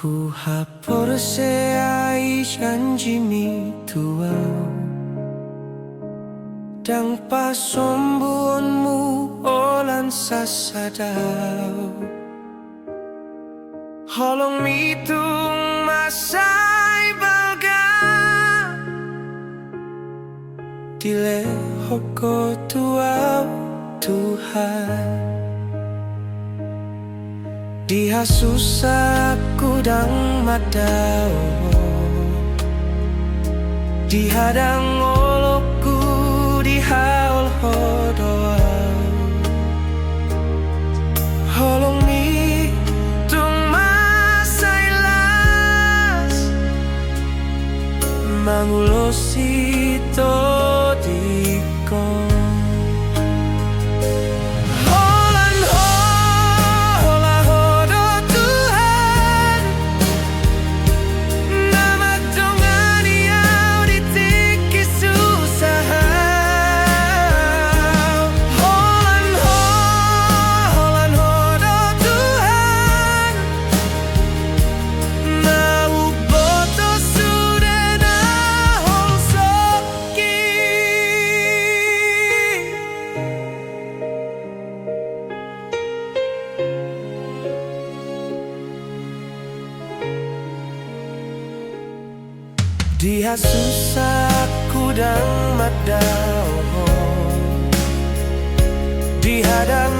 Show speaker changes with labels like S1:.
S1: Ku haporse ai janjimi tuau Dang pasombonmu olan sasadau Holong mitung masai baga Dile hoko tuau Tuhan Diha susah kudang madao Dihadang olokku dihaul hodoa Holong mi tung masailas Mangulosi to dikon Diha susah kudang madao Dihadang